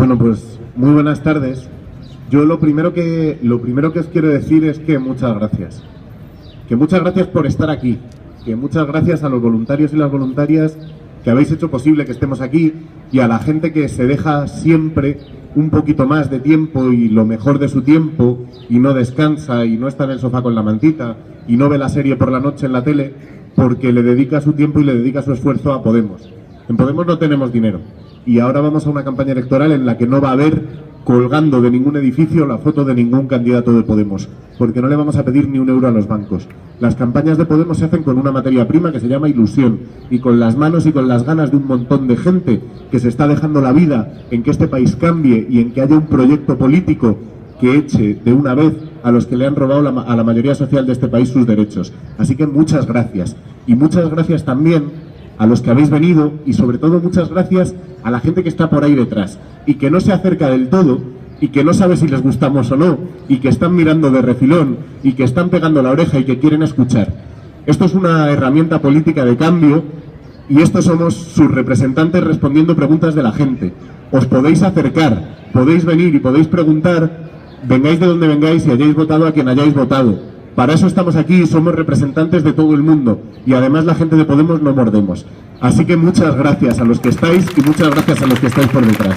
Bueno, pues muy buenas tardes. Yo lo primero que os quiero decir es que muchas gracias. Que muchas gracias por estar aquí. Que muchas gracias a los voluntarios y las voluntarias que habéis hecho posible que estemos aquí, y a la gente que se deja siempre un poquito más de tiempo y lo mejor de su tiempo y no descansa y no está en el sofá con la mantita y no ve la serie por la noche en la tele porque le dedica su tiempo y le dedica su esfuerzo a Podemos. En Podemos no tenemos dinero y ahora vamos a una campaña electoral en la que no va a haber colgando de ningún edificio la foto de ningún candidato de Podemos, porque no le vamos a pedir ni un euro a los bancos. Las campañas de Podemos se hacen con una materia prima que se llama ilusión, y con las manos y con las ganas de un montón de gente que se está dejando la vida en que este país cambie y en que haya un proyecto político que eche de una vez a los que le han robado a la mayoría social de este país sus derechos. Así que muchas gracias. Y muchas gracias también a los que habéis venido, y sobre todo muchas gracias a la gente que está por ahí detrás y que no se acerca del todo y que no sabe si les gustamos o no y que están mirando de refilón y que están pegando la oreja y que quieren escuchar. Esto es una herramienta política de cambio y estos somos sus representantes respondiendo preguntas de la gente. Os podéis acercar, podéis venir y podéis preguntar, vengáis de donde vengáis y hayáis votado a quien hayáis votado. Para eso estamos aquí, somos representantes de todo el mundo y además la gente de Podemos no mordemos. Así que muchas gracias a los que estáis y muchas gracias a los que estáis por detrás.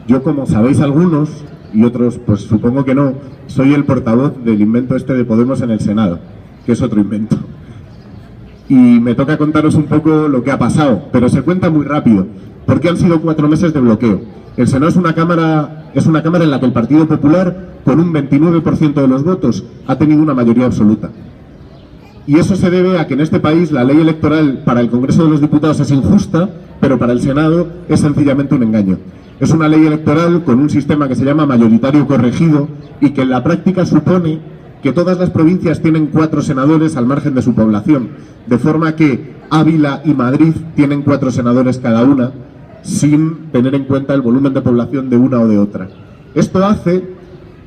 Yo, como sabéis algunos y otros pues supongo que no, soy el portavoz del invento este de Podemos en el Senado, que es otro invento. Y me toca contaros un poco lo que ha pasado, pero se cuenta muy rápido, porque han sido 4 meses de bloqueo. El Senado es una cámara en la que el Partido Popular, con un 29% de los votos, ha tenido una mayoría absoluta. Y eso se debe a que en este país la ley electoral para el Congreso de los Diputados es injusta, pero para el Senado es sencillamente un engaño. Es una ley electoral con un sistema que se llama mayoritario corregido y que en la práctica supone que todas las provincias tienen 4 senadores al margen de su población, de forma que Ávila y Madrid tienen 4 senadores cada una, sin tener en cuenta el volumen de población de una o de otra. Esto hace,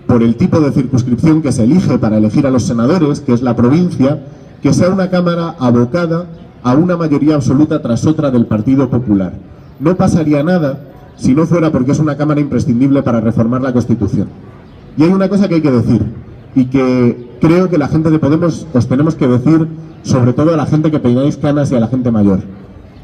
por el tipo de circunscripción que se elige para elegir a los senadores, que es la provincia, que sea una Cámara abocada a una mayoría absoluta tras otra del Partido Popular. No pasaría nada si no fuera porque es una Cámara imprescindible para reformar la Constitución. Y hay una cosa que hay que decir, y que creo que la gente de Podemos os tenemos que decir, sobre todo a la gente que peináis canas y a la gente mayor.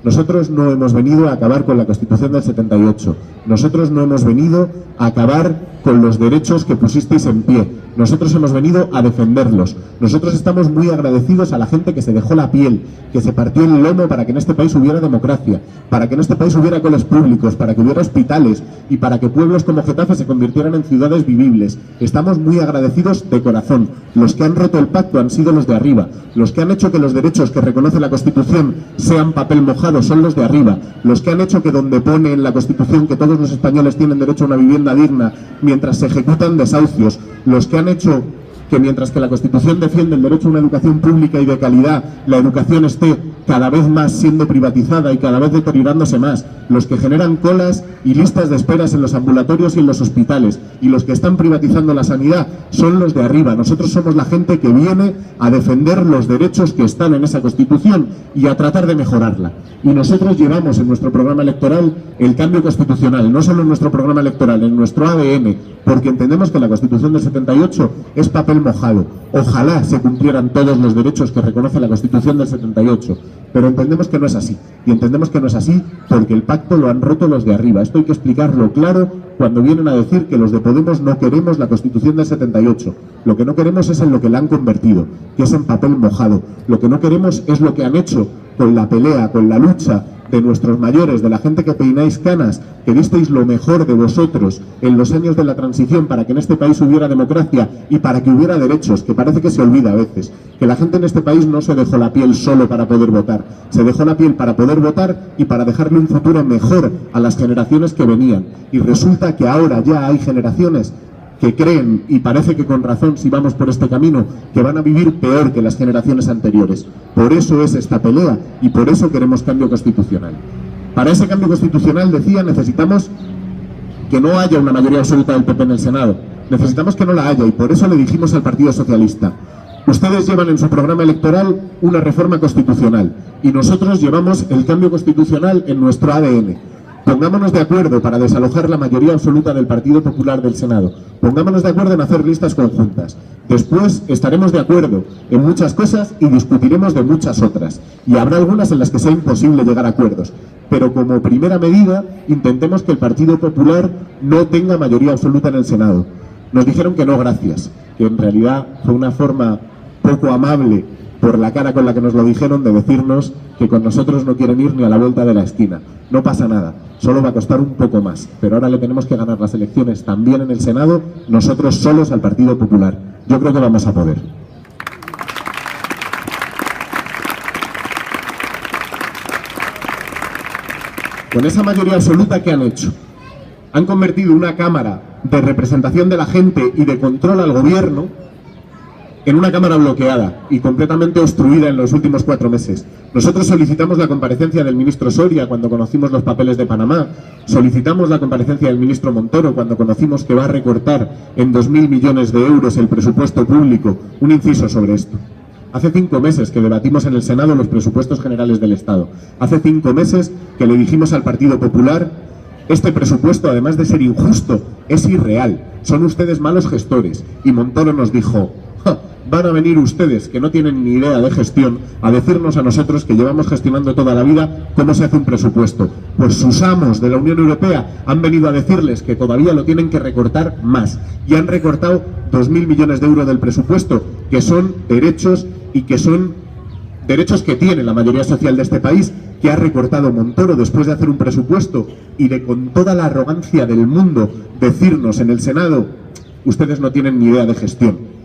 Nosotros no hemos venido a acabar con la Constitución del 78. Nosotros no hemos venido a acabar con los derechos que pusisteis en pie. Nosotros hemos venido a defenderlos. Nosotros estamos muy agradecidos a la gente que se dejó la piel, que se partió el lomo para que en este país hubiera democracia, para que en este país hubiera coles públicos, para que hubiera hospitales y para que pueblos como Getafe se convirtieran en ciudades vivibles. Estamos muy agradecidos de corazón. Los que han roto el pacto han sido los de arriba. Los que han hecho que los derechos que reconoce la Constitución sean papel mojado son los de arriba. Los que han hecho que donde pone en la Constitución que todos los españoles tienen derecho a una vivienda digna mientras se ejecutan desahucios, los que han hecho que mientras que la Constitución defiende el derecho a una educación pública y de calidad, la educación esté cada vez más siendo privatizada y cada vez deteriorándose más, los que generan colas y listas de esperas en los ambulatorios y en los hospitales, y los que están privatizando la sanidad son los de arriba. Nosotros somos la gente que viene a defender los derechos que están en esa Constitución y a tratar de mejorarla. Y nosotros llevamos en nuestro programa electoral el cambio constitucional, no solo en nuestro programa electoral, en nuestro ADN, porque entendemos que la Constitución del 78 es papel mojado. Ojalá se cumplieran todos los derechos que reconoce la Constitución del 78, pero entendemos que no es así, y entendemos que no es así porque el pacto lo han roto los de arriba. Esto hay que explicarlo claro cuando vienen a decir que los de Podemos no queremos la Constitución del 78. Lo que no queremos es en lo que la han convertido, que es en papel mojado. Lo que no queremos es lo que han hecho con la pelea, con la lucha de nuestros mayores, de la gente que peináis canas, que disteis lo mejor de vosotros en los años de la transición para que en este país hubiera democracia y para que hubiera derechos, que parece que se olvida a veces, que la gente en este país no se dejó la piel solo para poder votar, se dejó la piel para poder votar y para dejarle un futuro mejor a las generaciones que venían. Y resulta que ahora ya hay generaciones que creen, y parece que con razón si vamos por este camino, que van a vivir peor que las generaciones anteriores. Por eso es esta pelea y por eso queremos cambio constitucional. Para ese cambio constitucional, decía, necesitamos que no haya una mayoría absoluta del PP en el Senado. Necesitamos que no la haya y por eso le dijimos al Partido Socialista: Ustedes llevan en su programa electoral una reforma constitucional y nosotros llevamos el cambio constitucional en nuestro ADN. Pongámonos de acuerdo para desalojar la mayoría absoluta del Partido Popular del Senado. Pongámonos de acuerdo en hacer listas conjuntas. Después estaremos de acuerdo en muchas cosas y discutiremos de muchas otras. Y habrá algunas en las que sea imposible llegar a acuerdos. Pero como primera medida, intentemos que el Partido Popular no tenga mayoría absoluta en el Senado. Nos dijeron que no, gracias. Que en realidad fue una forma poco amable, por la cara con la que nos lo dijeron, de decirnos que con nosotros no quieren ir ni a la vuelta de la esquina. No pasa nada, solo va a costar un poco más, pero ahora le tenemos que ganar las elecciones también en el Senado, nosotros solos al Partido Popular. Yo creo que vamos a poder. Con esa mayoría absoluta, ¿qué han hecho? Han convertido una Cámara de representación de la gente y de control al gobierno en una Cámara bloqueada y completamente obstruida en los últimos 4 meses. Nosotros solicitamos la comparecencia del ministro Soria cuando conocimos los papeles de Panamá, solicitamos la comparecencia del ministro Montoro cuando conocimos que va a recortar en 2.000 millones de euros el presupuesto público. Un inciso sobre esto. Hace 5 meses que debatimos en el Senado los presupuestos generales del Estado. Hace 5 meses que le dijimos al Partido Popular: este presupuesto, además de ser injusto, es irreal. Son ustedes malos gestores. Y Montoro nos dijo: van a venir ustedes, que no tienen ni idea de gestión, a decirnos a nosotros, que llevamos gestionando toda la vida, cómo se hace un presupuesto. Pues sus amos de la Unión Europea han venido a decirles que todavía lo tienen que recortar más. Y han recortado 2.000 millones de euros del presupuesto, que son derechos y que son derechos que tiene la mayoría social de este país, que ha recortado Montoro después de hacer un presupuesto y de, con toda la arrogancia del mundo, decirnos en el Senado: ustedes no tienen ni idea de gestión.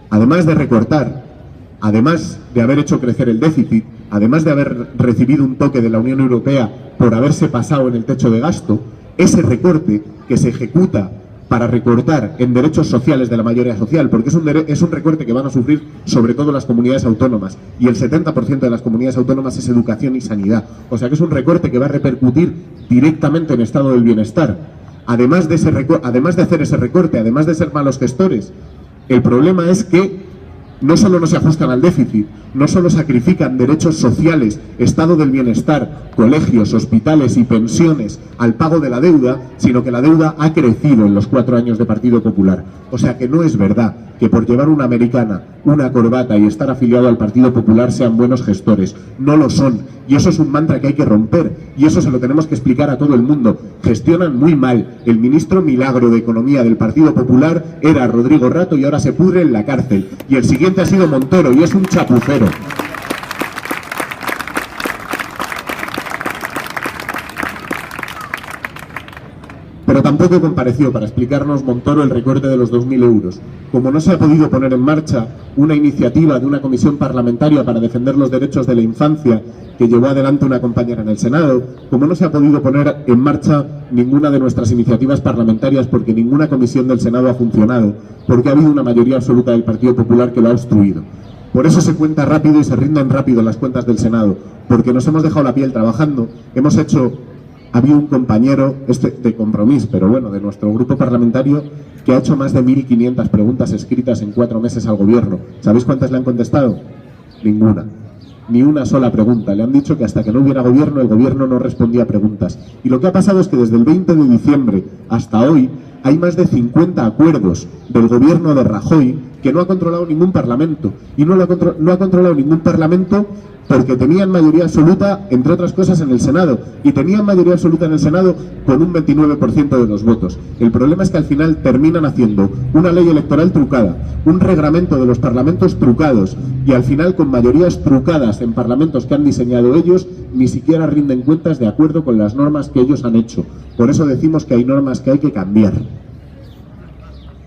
Además de recortar, además de haber hecho crecer el déficit, además de haber recibido un toque de la Unión Europea por haberse pasado en el techo de gasto, ese recorte que se ejecuta para recortar en derechos sociales de la mayoría social, porque es un recorte que van a sufrir sobre todo las comunidades autónomas, y el 70% de las comunidades autónomas es educación y sanidad. O sea que es un recorte que va a repercutir directamente en estado del bienestar. Además de hacer ese recorte, además de ser malos gestores, el problema es que no solo no se ajustan al déficit, no solo sacrifican derechos sociales, estado del bienestar, colegios, hospitales y pensiones al pago de la deuda, sino que la deuda ha crecido en los 4 años de Partido Popular. O sea que no es verdad que por llevar una americana, una corbata y estar afiliado al Partido Popular sean buenos gestores. No lo son. Y eso es un mantra que hay que romper. Y eso se lo tenemos que explicar a todo el mundo. Gestionan muy mal. El ministro milagro de Economía del Partido Popular era Rodrigo Rato y ahora se pudre en la cárcel. Y el siguiente ha sido Montoro y es un chapucero. Pero tampoco compareció para explicarnos Montoro el recorte de los 2.000 euros. Como no se ha podido poner en marcha una iniciativa de una comisión parlamentaria para defender los derechos de la infancia que llevó adelante una compañera en el Senado, como no se ha podido poner en marcha ninguna de nuestras iniciativas parlamentarias porque ninguna comisión del Senado ha funcionado, porque ha habido una mayoría absoluta del Partido Popular que lo ha obstruido. Por eso se cuenta rápido y se rinden rápido las cuentas del Senado, porque nos hemos dejado la piel trabajando, hemos hecho... Había un compañero de Compromís, pero bueno, de nuestro grupo parlamentario, que ha hecho más de 1.500 preguntas escritas en 4 meses al gobierno. ¿Sabéis cuántas le han contestado? Ninguna. Ni una sola pregunta. Le han dicho que hasta que no hubiera gobierno, el gobierno no respondía a preguntas. Y lo que ha pasado es que desde el 20 de diciembre hasta hoy hay más de 50 acuerdos del gobierno de Rajoy que no ha controlado ningún parlamento. Y no ha controlado ningún parlamento porque tenían mayoría absoluta, entre otras cosas, en el Senado. Y tenían mayoría absoluta en el Senado con un 29% de los votos. El problema es que al final terminan haciendo una ley electoral trucada, un reglamento de los parlamentos trucados, y al final con mayorías trucadas en parlamentos que han diseñado ellos, ni siquiera rinden cuentas de acuerdo con las normas que ellos han hecho. Por eso decimos que hay normas que hay que cambiar.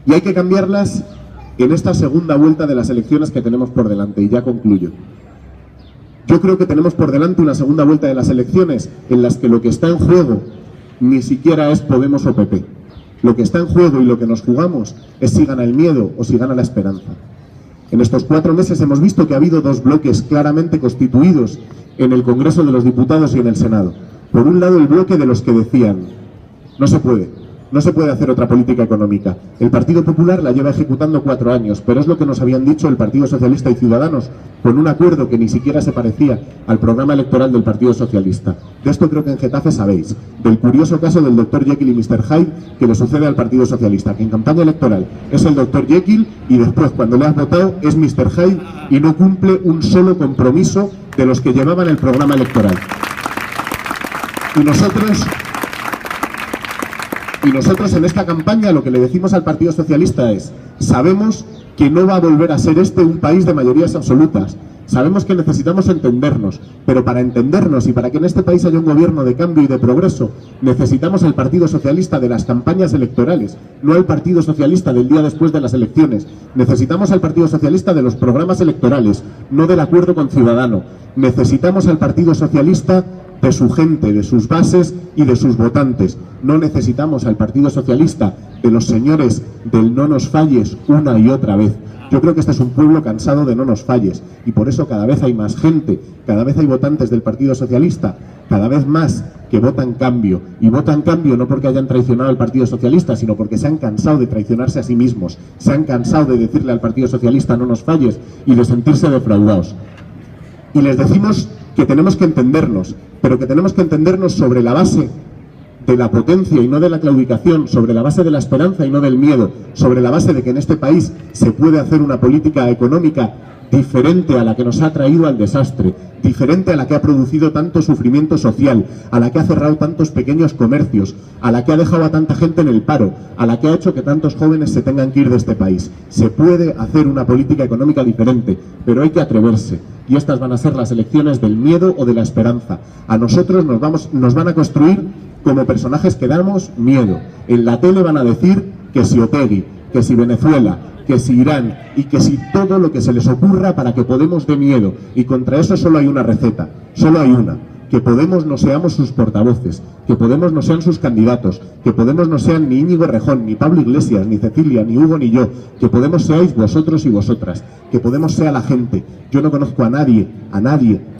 Y hay que cambiarlas en esta segunda vuelta de las elecciones que tenemos por delante. Y ya concluyo. Yo creo que tenemos por delante una segunda vuelta de las elecciones en las que lo que está en juego ni siquiera es Podemos o PP. Lo que está en juego y lo que nos jugamos es si gana el miedo o si gana la esperanza. En estos 4 meses hemos visto que ha habido 2 bloques claramente constituidos en el Congreso de los Diputados y en el Senado. Por un lado, el bloque de los que decían: no se puede, No se puede hacer otra política económica. El Partido Popular la lleva ejecutando 4 años, pero es lo que nos habían dicho el Partido Socialista y Ciudadanos, con un acuerdo que ni siquiera se parecía al programa electoral del Partido Socialista. De esto creo que en Getafe sabéis, del curioso caso del Dr. Jekyll y Mr. Hyde que le sucede al Partido Socialista, que en campaña electoral es el Dr. Jekyll y después, cuando le has votado, es Mr. Hyde y no cumple un solo compromiso de los que llevaban el programa electoral. Y nosotros en esta campaña lo que le decimos al Partido Socialista es: sabemos que no va a volver a ser este un país de mayorías absolutas. Sabemos que necesitamos entendernos, pero para entendernos y para que en este país haya un gobierno de cambio y de progreso, necesitamos al Partido Socialista de las campañas electorales, no al Partido Socialista del día después de las elecciones. Necesitamos al Partido Socialista de los programas electorales, no del acuerdo con Ciudadanos. Necesitamos al Partido Socialista de su gente, de sus bases y de sus votantes. No necesitamos al Partido Socialista de los señores del no nos falles una y otra vez. Yo creo que este es un pueblo cansado de no nos falles y por eso cada vez hay más gente, cada vez hay votantes del Partido Socialista, cada vez más que votan cambio. Y votan cambio no porque hayan traicionado al Partido Socialista, sino porque se han cansado de traicionarse a sí mismos, se han cansado de decirle al Partido Socialista no nos falles y de sentirse defraudados. Y les decimos que tenemos que entendernos, pero que tenemos que entendernos sobre la base de la potencia y no de la claudicación, sobre la base de la esperanza y no del miedo, sobre la base de que en este país se puede hacer una política económica diferente a la que nos ha traído al desastre, diferente a la que ha producido tanto sufrimiento social, a la que ha cerrado tantos pequeños comercios, a la que ha dejado a tanta gente en el paro, a la que ha hecho que tantos jóvenes se tengan que ir de este país. Se puede hacer una política económica diferente, pero hay que atreverse. Y estas van a ser las elecciones del miedo o de la esperanza. A nosotros nos van a construir como personajes que damos miedo. En la tele van a decir que si Otegi, que si Venezuela, que si Irán y que si todo lo que se les ocurra para que Podemos dé miedo. Y contra eso solo hay una receta, solo hay una: que Podemos no seamos sus portavoces, que Podemos no sean sus candidatos, que Podemos no sean ni Íñigo Errejón, ni Pablo Iglesias, ni Cecilia, ni Hugo, ni yo, que Podemos seáis vosotros y vosotras, que Podemos sea la gente. Yo no conozco a nadie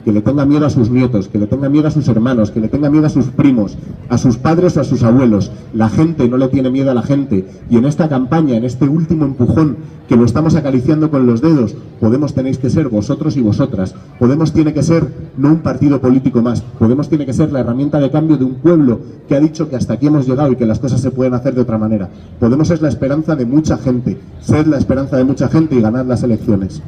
que le tenga miedo a sus nietos, que le tenga miedo a sus hermanos, que le tenga miedo a sus primos, a sus padres o a sus abuelos. La gente no le tiene miedo a la gente. Y en esta campaña, en este último empujón que lo estamos acariciando con los dedos, Podemos tenéis que ser vosotros y vosotras. Podemos tiene que ser no un partido político más. Podemos tiene que ser la herramienta de cambio de un pueblo que ha dicho que hasta aquí hemos llegado y que las cosas se pueden hacer de otra manera. Podemos es la esperanza de mucha gente, ser la esperanza de mucha gente y ganar las elecciones.